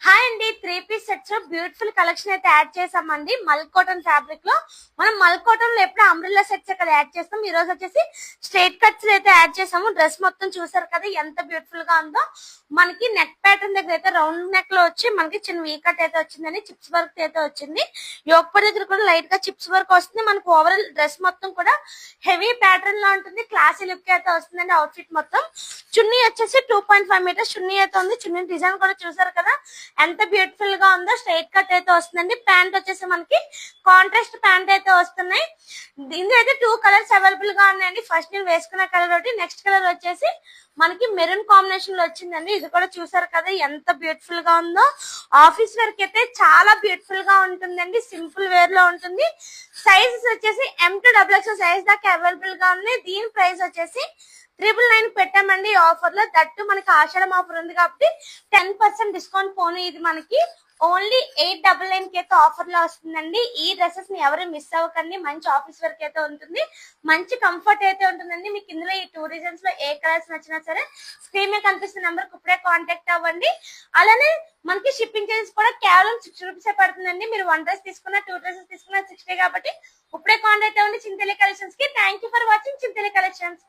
Hi అండి, 3 piece sets beautiful collection అయితే add చేసామండి. మల్క్ కాటన్ ఫ్యాబ్రిక్ లో మనం మల్క్ కాటన్ లో ఎప్పుడు అంబ్రెల్లా సెట్స్ ఇక్కడ యాడ్ చేస్తాం. ఈ రోజు వచ్చేసి స్ట్రైట్ కట్స్ అయితే యాడ్ చేసాము. డ్రెస్ మొత్తం చూసారు కదా ఎంత బ్యూటిఫుల్ గా ఉందో. మనకి నెక్ ప్యాటర్న్ దగ్గర అయితే రౌండ్ నెక్ లో వచ్చి మనకి చిన్న వీ కట్ అయితే వచ్చిందని చిప్స్ వర్క్ అయితే వచ్చింది. యోగపడి దగ్గర కూడా లైట్ గా చిప్స్ వర్క్ వస్తుంది. మనకు ఓవరాల్ డ్రెస్ మొత్తం కూడా హెవీ ప్యాటర్న్ లో ఉంటుంది. క్లాసీ లుక్ అయితే వస్తుందండి. అవుట్ఫిట్ మొత్తం చున్నీ వచ్చేసి 2.5 మీటర్స్ చున్నీ అయితే ఉంది. చున్నీ డిజైన్ కూడా చూసారు కదా ఎంత బ్యూటిఫుల్ గా ఉందో. స్ట్రైట్ కట్ అయితే వస్తుందండి. ప్యాంట్ వచ్చేసి మనకి కాంట్రాస్ట్ ప్యాంట్ అయితే వస్తున్నాయి. దీనిలో అయితే 2 కలర్స్ అవైలబుల్ గా ఉన్నాయండి. ఫస్ట్ నేను వేసుకున్న కలర్ ఒకటి, నెక్స్ట్ కలర్ వచ్చేసి మనకి మెరూన్ కాంబినేషన్ లో వచ్చిందండి. ఇది కూడా చూసారు కదా ఎంత బ్యూటిఫుల్ గా ఉందో. ఆఫీస్ వేర్ కి అయితే చాలా బ్యూటిఫుల్ గా ఉంటుందండి. సింపుల్ వేర్ లో ఉంటుంది. సైజెస్ వచ్చేసి M to XXL సైజ్ దాకా అవైలబుల్ గా ఉన్నాయి. దీని ప్రైస్ వచ్చేసి 999 పెట్టామండి ఆఫర్ లో. దట్టు మనకి ఆషాఢం ఆఫర్ ఉంది కాబట్టి 10% డిస్కౌంట్ పోను. ఇది మనకి ఓన్లీ 899 కి అయితే ఆఫర్ లో వస్తుందండి. ఈ డ్రెస్సెస్ ని ఎవరు మిస్ అవ్వకండి. మంచి ఆఫీస్ వర్క్ అయితే ఉంటుంది. మంచి కంఫర్ట్ అయితే ఉంటుందండి. మీకు ఇందులో ఈ 2 రీజన్స్ లో ఏ కలర్స్ నచ్చినా సరే స్క్రీన్ మీద కనిపిస్తున్న నెంబర్ కి ఇప్పుడే కాంటాక్ట్ అవ్వండి. అలానే మనకి షిప్పింగ్ చార్జెస్ కూడా కేవలం 60 రూపీస్ పడుతుందండి. మీరు 1 డ్రెస్ తీసుకున్నా 2 డ్రెస్సెస్ తీసుకున్నా 60 కాబట్టి ఇప్పుడే కాంటాక్ట్ అవ్వండి చింతలి కలెక్షన్స్ కి. Thank you for watching Chintali collections.